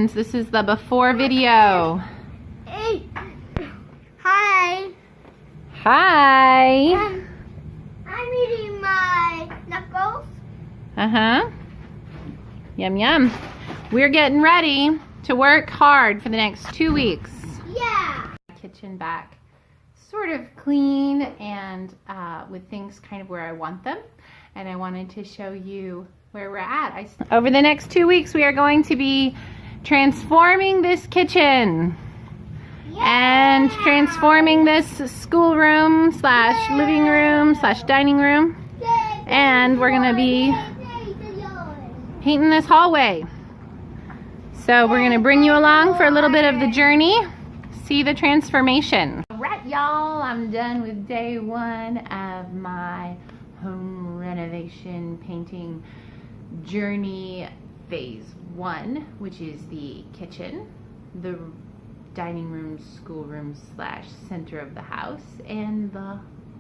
This is the before video. Hey. Hi. Hi. I'm eating my knuckles. Yum yum. We're getting ready to work hard for the next 2 weeks. Yeah. Kitchen back sort of clean and with things kind of where I want them. And I wanted to show you where we're at. Over the next 2 weeks, we are going to be transforming this kitchen and transforming this schoolroom slash living room slash dining room, and we're gonna be painting this hallway. So we're gonna bring you along for a little bit of the journey, see the transformation. All right, y'all, I'm done with day 1 of my home renovation painting journey phase 1, which is the kitchen, the dining room, schoolroom slash center of the house, and the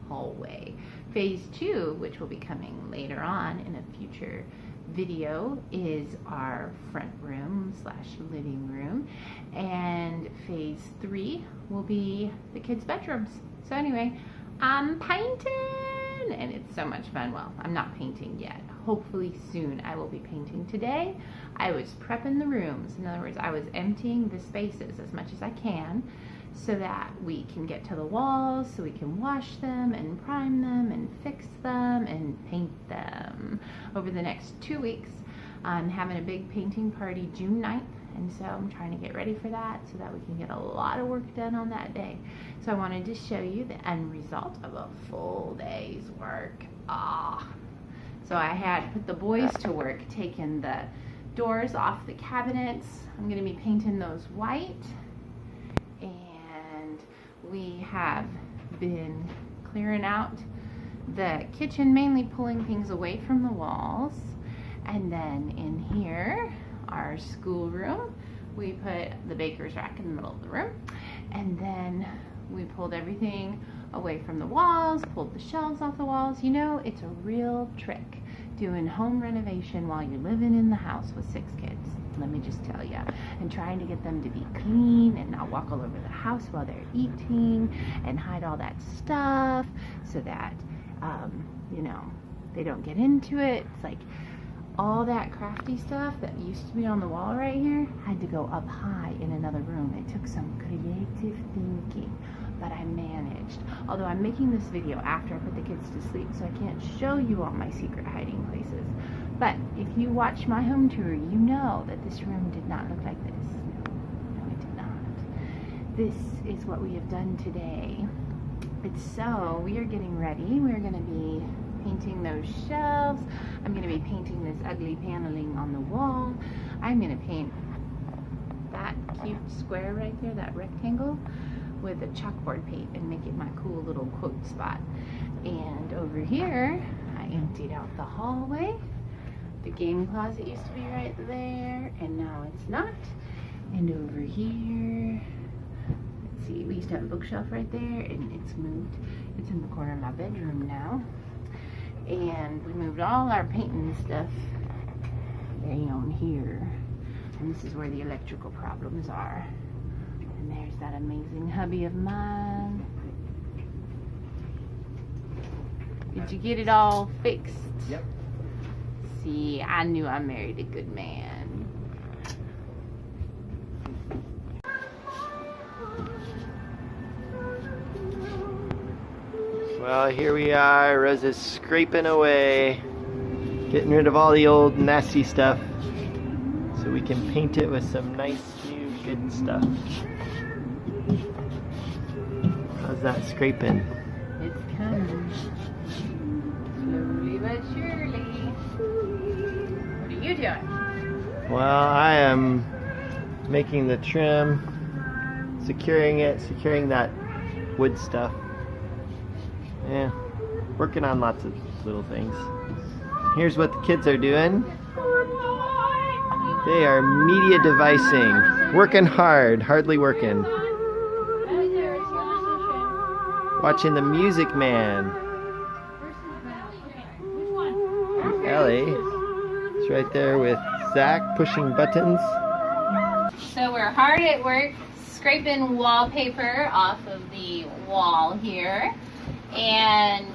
hallway. Phase 2, which will be coming later on in a future video, is our front room slash living room, and phase 3 will be the kids' bedrooms. So anyway, I'm painting and it's so much fun. Well, I'm not painting yet. Hopefully soon I will be painting. Today I was prepping the rooms. In other words, I was emptying the spaces as much as I can so that we can get to the walls, so we can wash them and prime them and fix them and paint them. Over the next 2 weeks, I'm having a big painting party June 9th, and so I'm trying to get ready for that so that we can get a lot of work done on that day. So I wanted to show you the end result of a full day's work. So I had put the boys to work taking the doors off the cabinets. I'm going to be painting those white, and we have been clearing out the kitchen, mainly pulling things away from the walls. And then in here, our schoolroom, we put the baker's rack in the middle of the room, and then we pulled everything away from the walls, pulled the shelves off the walls. You know, it's a real trick doing home renovation while you're living in the house with 6 kids. Let me just tell you. And trying to get them to be clean and not walk all over the house while they're eating and hide all that stuff so that, you know, they don't get into it. It's like all that crafty stuff that used to be on the wall right here had to go up high in another room. It took some creative thinking, but I managed. Although I'm making this video after I put the kids to sleep, so I can't show you all my secret hiding places. But if you watch my home tour, you know that this room did not look like this. No, it did not. This is what we have done today. So we are getting ready. We're going to be painting those shelves. I'm going to be painting this ugly paneling on the wall. I'm going to paint that cute square right there, that rectangle, with a chalkboard paint and make it my cool little quote spot. And over here, I emptied out the hallway. The game closet used to be right there, and now it's not. And over here, let's see, we used to have a bookshelf right there, and it's moved. It's in the corner of my bedroom now. And we moved all our painting stuff down here. And this is where the electrical problems are. And there's that amazing hubby of mine. Did you get it all fixed? Yep. See, I knew I married a good man. Well, here we are. Rosa's scraping away, getting rid of all the old nasty stuff so we can paint it with some nice new good stuff. How's that scraping? It's coming. Slowly but surely. What are you doing? Well, I am making the trim, securing that wood stuff. Yeah, working on lots of little things. Here's what the kids are doing. They are media devicing, working hard, hardly working. Watching The Music Man. Ellie is right there with Zach pushing buttons. So we're hard at work scraping wallpaper off of the wall here. And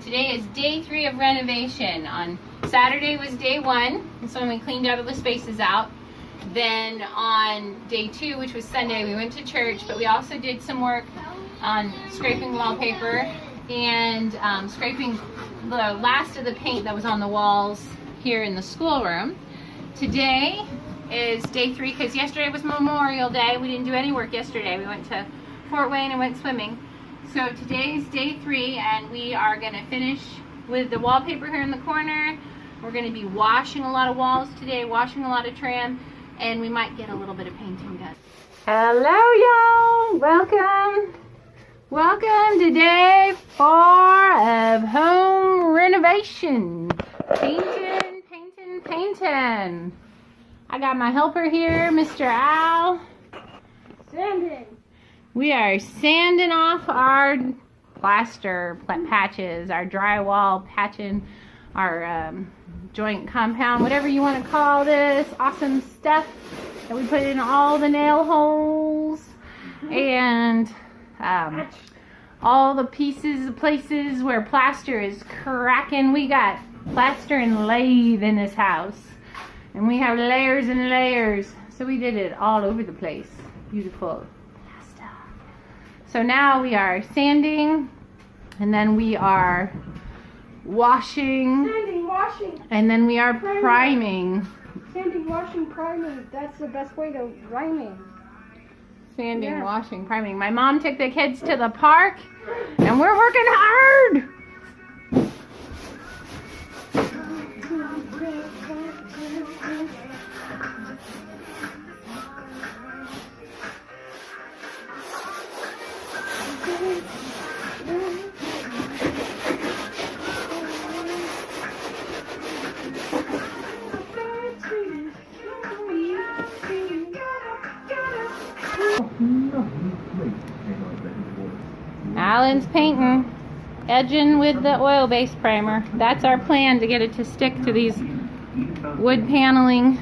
today is day 3 of renovation. On Saturday was day 1. That's when we cleaned all the spaces out. Then on day 2, which was Sunday, we went to church, but we also did some work on scraping wallpaper and scraping the last of the paint that was on the walls here in the schoolroom. Today is day 3 because yesterday was Memorial Day. We didn't do any work yesterday. We went to Fort Wayne and went swimming. So today is day 3 and we are going to finish with the wallpaper here in the corner. We're going to be washing a lot of walls today, washing a lot of trim, and we might get a little bit of painting done. Hello y'all! Welcome! Welcome to day 4 of home renovation. Painting, painting, painting. I got my helper here, Mr. Al. Sanding. We are sanding off our plaster patches, our drywall patching, our joint compound, whatever you want to call this awesome stuff that we put in all the nail holes and all the pieces, the places where plaster is cracking. We got plaster and lathe in this house, and we have layers and layers, so we did it all over the place. Beautiful plaster. So now we are sanding, and then we are washing, Sanding, washing. and then we are priming. Sanding, washing, priming. That's the best way to rhyming. Sanding, Yeah. washing, priming. My mom took the kids to the park, and we're working hard. Alan's painting, edging with the oil-based primer. That's our plan, to get it to stick to these wood paneling,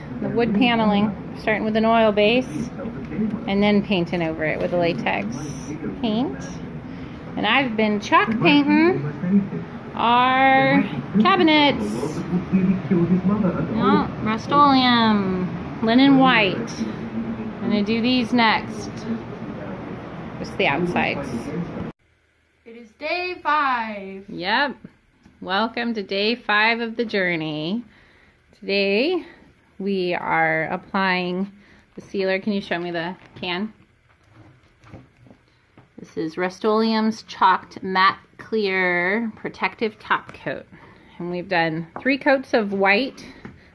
starting with an oil base and then painting over it with a latex paint. And I've been chalk painting our cabinets. Oh, Rust-Oleum, linen white. I'm gonna do these next. Just the outsides. It is day 5. Yep. Welcome to day 5 of the journey. Today we are applying the sealer. Can you show me the can? This is Rust-Oleum's Chalked Matte Clear Protective Top Coat. And we've done 3 coats of white,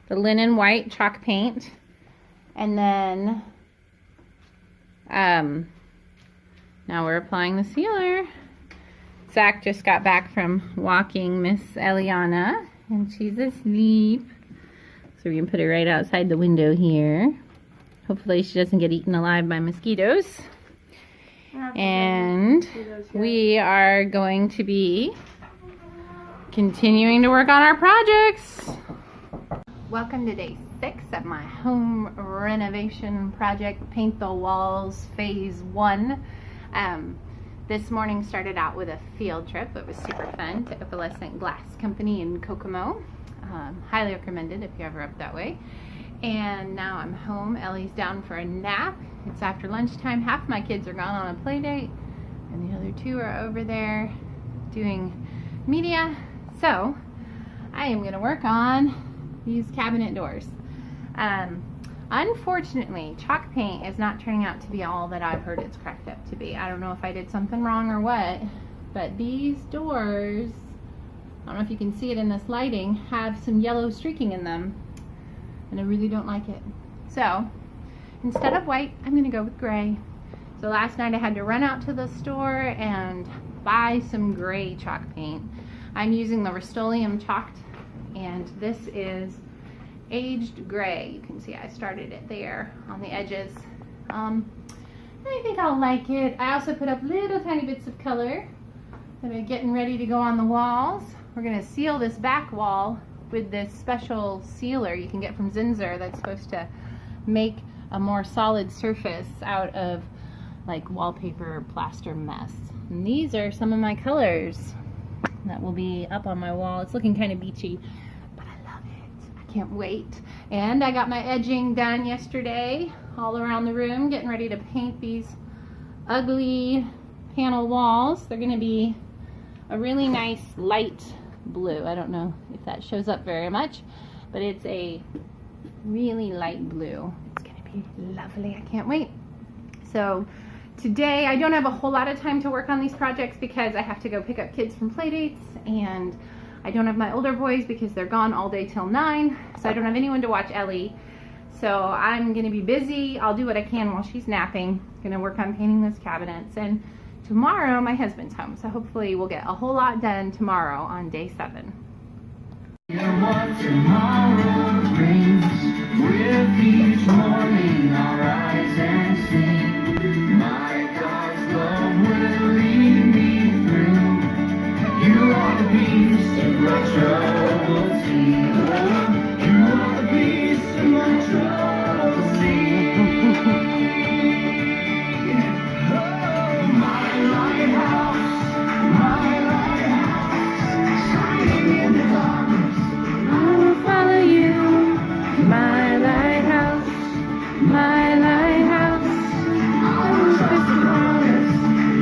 the linen white chalk paint. And then now we're applying the sealer. Zach just got back from walking Miss Eliana, and she's asleep. So we can put her right outside the window here. Hopefully she doesn't get eaten alive by mosquitoes. And we are going to be continuing to work on our projects. Welcome to day 6 of my home renovation project, Paint the Walls Phase 1. This morning started out with a field trip. It was super fun to Opalescent Glass Company in Kokomo. Highly recommended if you're ever up that way. And now I'm home. Ellie's down for a nap. It's after lunchtime. Half my kids are gone on a play date, and the other 2 are over there doing media. So I am going to work on these cabinet doors. Unfortunately, chalk paint is not turning out to be all that I've heard it's cracked up to be. I don't know if I did something wrong or what, but these doors, I don't know if you can see it in this lighting, have some yellow streaking in them, and I really don't like it. So instead of white, I'm going to go with gray. So last night I had to run out to the store and buy some gray chalk paint. I'm using the Rust-Oleum chalked, and this is aged gray. You can see I started it there on the edges. I think I'll like it. I also put up little tiny bits of color that are getting ready to go on the walls. We're going to seal this back wall with this special sealer you can get from Zinsser that's supposed to make a more solid surface out of like wallpaper plaster mess. And these are some of my colors that will be up on my wall. It's looking kind of beachy, but I love it. I can't wait. And I got my edging done yesterday all around the room, getting ready to paint these ugly panel walls. They're going to be a really nice light blue. I don't know if that shows up very much, but it's a really light blue. It's going to be lovely. I can't wait. So today I don't have a whole lot of time to work on these projects because I have to go pick up kids from play dates, and I don't have my older boys because they're gone all day till 9, so I don't have anyone to watch Ellie. So I'm gonna be busy. I'll do what I can while she's napping. Gonna work on painting those cabinets, and tomorrow my husband's home, so hopefully we'll get a whole lot done tomorrow on day 7. What tomorrow brings, with each morning I'll rise and sing. My God's love will lead me through. You are the peace of my troubled sea. You are the peace of my troubled sea. Oh, my lighthouse, shining in the darkness. I will follow you, my lighthouse, my lighthouse. I will trust you always.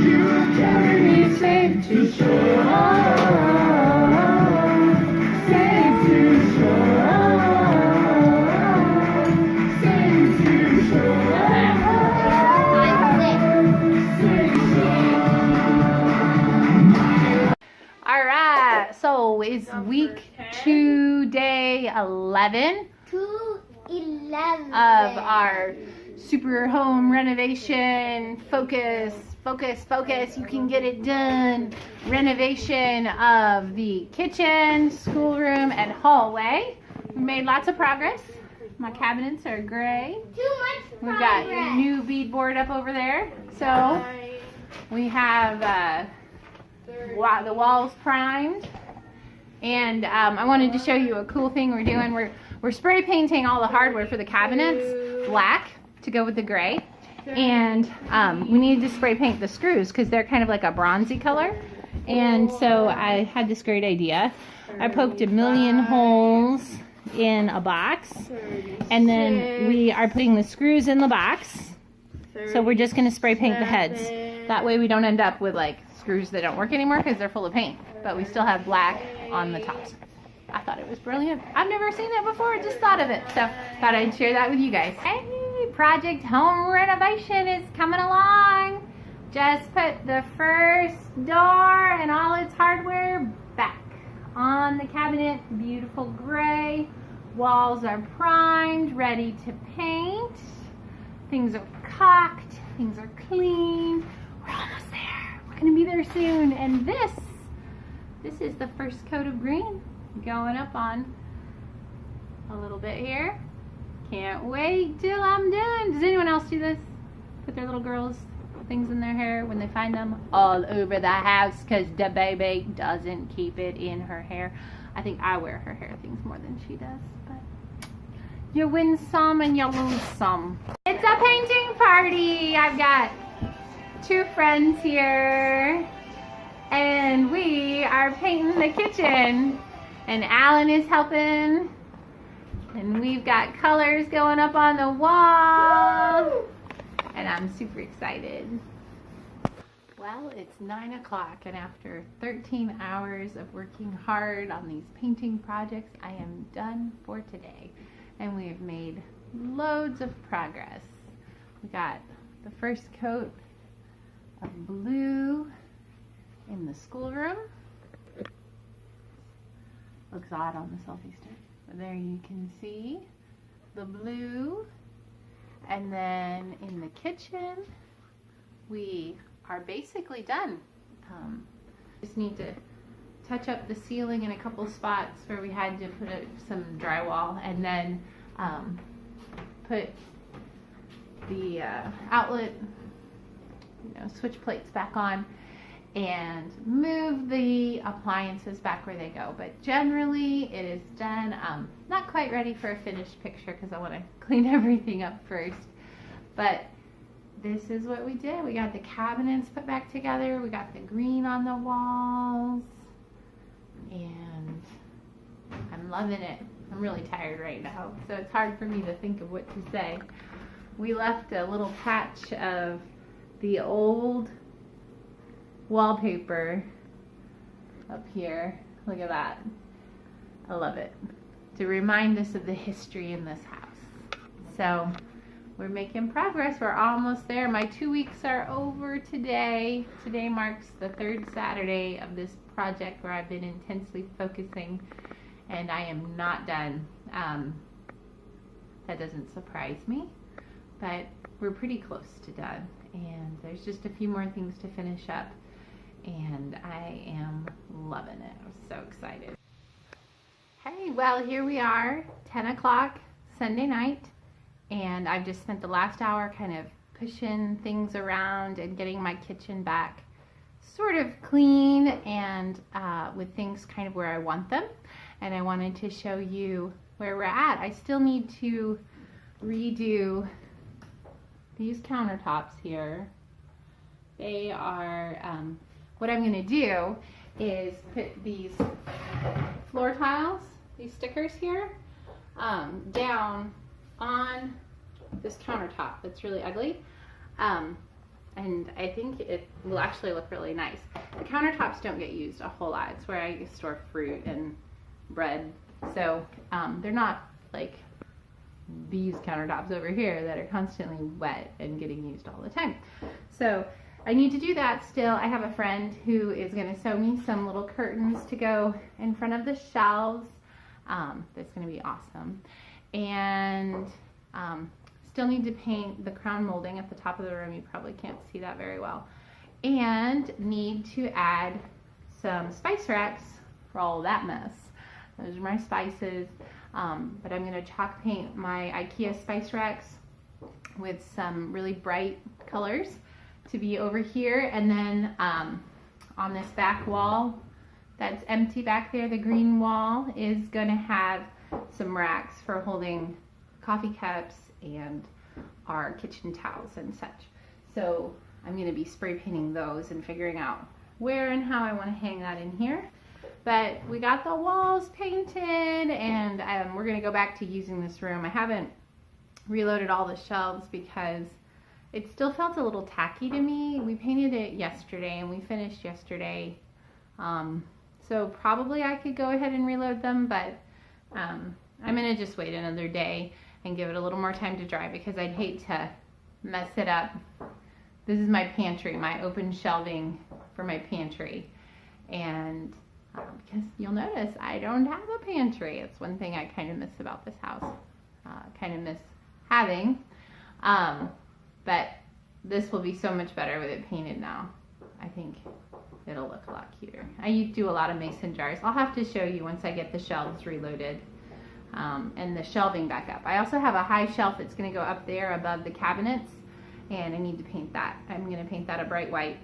You will carry me safe to shore, safe to shore, safe to shore. All right, so it's week 2, day 11 211 of our super home renovation focus, you can get it done renovation of the kitchen, schoolroom, and hallway. We made lots of progress. My cabinets are gray. Too much We've got a new beadboard up over there. So we have the walls primed. And I wanted to show you a cool thing we're doing. We're spray painting all the hardware for the cabinets black to go with the gray. And we needed to spray paint the screws because they're kind of like a bronzy color. And so I had this great idea. I poked a million holes in a box, and then we are putting the screws in the box. So we're just going to spray paint the heads. That way we don't end up with like screws that don't work anymore because they're full of paint, but we still have black on the tops. I thought it was brilliant. I've never seen it before, just thought of it. So thought I'd share that with you guys. Hey, project home renovation is coming along. Just put the first door and all its hardware back on the cabinet. Beautiful gray. Walls are primed, ready to paint. Things are caulked. Things are clean. We're almost there. We're gonna be there soon. And this is the first coat of green going up on a little bit here. Can't wait till I'm done. Does anyone else do this? Put their little girls' things in their hair when they find them all over the house because the baby doesn't keep it in her hair. I think I wear her hair things more than she does, but you win some and you lose some. It's a painting party. I've got 2 friends here and we are painting the kitchen, and Alan is helping, and we've got colors going up on the wall, and I'm super excited. Well, it's 9 o'clock, and after 13 hours of working hard on these painting projects, I am done for today, and we have made loads of progress. We got the first coat of blue in the schoolroom. Looks odd on the selfie stick, but there you can see the blue. And then in the kitchen, we are basically done. Just need to touch up the ceiling in a couple spots where we had to put some drywall, and then put the outlet, switch plates back on, and move the appliances back where they go. But generally it is done. Not quite ready for a finished picture because I want to clean everything up first. But this is what we did. We got the cabinets put back together. We got the green on the walls. And I'm loving it. I'm really tired right now, so it's hard for me to think of what to say. We left a little patch of the old wallpaper up here. Look at that. I love it. To remind us of the history in this house. So we're making progress. We're almost there. My 2 weeks are over today. Today marks the 3rd Saturday of this project where I've been intensely focusing, and I am not done. That doesn't surprise me, but we're pretty close to done, and there's just a few more things to finish up, and I am loving it. I'm so excited. Hey, well, here we are, 10 o'clock Sunday night, and I've just spent the last hour kind of pushing things around and getting my kitchen back sort of clean and with things kind of where I want them. And I wanted to show you where we're at. I still need to redo these countertops here. They are, what I'm gonna do is put these floor tiles, these stickers here, down on this countertop that's really ugly. And I think it will actually look really nice. The countertops don't get used a whole lot. It's where I store fruit and bread. So they're not like these countertops over here that are constantly wet and getting used all the time. So I need to do that still. I have a friend who is gonna sew me some little curtains to go in front of the shelves. That's gonna be awesome. And still need to paint the crown molding at the top of the room. You probably can't see that very well. And need to add some spice racks for all of that mess. Those are my spices. But I'm gonna chalk paint my IKEA spice racks with some really bright colors to be over here. And then on this back wall that's empty back there, the green wall is gonna have some racks for holding coffee cups and our kitchen towels and such. So I'm going to be spray painting those and figuring out where and how I want to hang that in here. But we got the walls painted, and we're going to go back to using this room. I haven't reloaded all the shelves because it still felt a little tacky to me. We painted it yesterday and we finished yesterday. So probably I could go ahead and reload them, but I'm going to just wait another day and give it a little more time to dry because I'd hate to mess it up. This is my pantry, my open shelving for my pantry. And because you'll notice I don't have a pantry. It's one thing I kind of miss about this house. Kind of miss having. But this will be so much better with it painted now. I think it'll look a lot cuter. I do a lot of mason jars. I'll have to show you once I get the shelves reloaded. And the shelving back up. I also have a high shelf that's going to go up there above the cabinets, and I need to paint that. I'm going to paint that a bright white,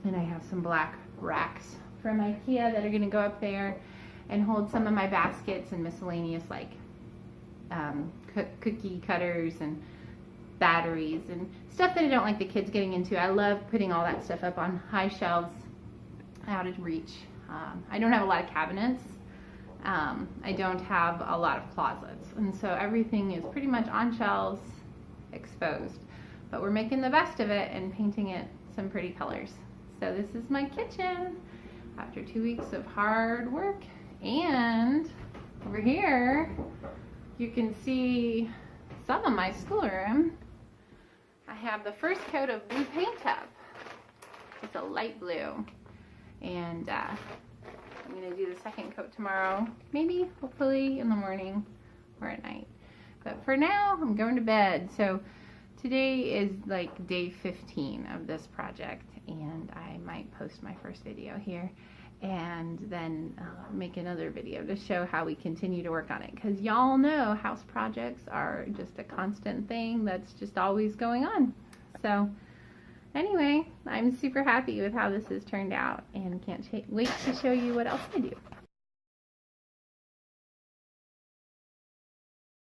and I have some black racks from IKEA that are going to go up there and hold some of my baskets and miscellaneous like cookie cutters and batteries and stuff that I don't like the kids getting into. I love putting all that stuff up on high shelves out of reach. I don't have a lot of cabinets. I don't have a lot of closets, and so everything is pretty much on shelves, exposed. But we're making the best of it and painting it some pretty colors. So this is my kitchen after 2 weeks of hard work. And over here, you can see some of my schoolroom. I have the first coat of blue paint up. It's a light blue. And I'm going to do the second coat tomorrow, maybe, hopefully, in the morning or at night. But for now, I'm going to bed. So today is like day 15 of this project, and I might post my first video here and then make another video to show how we continue to work on it, because y'all know house projects are just a constant thing that's just always going on. So anyway, I'm super happy with how this has turned out and can't wait to show you what else I do.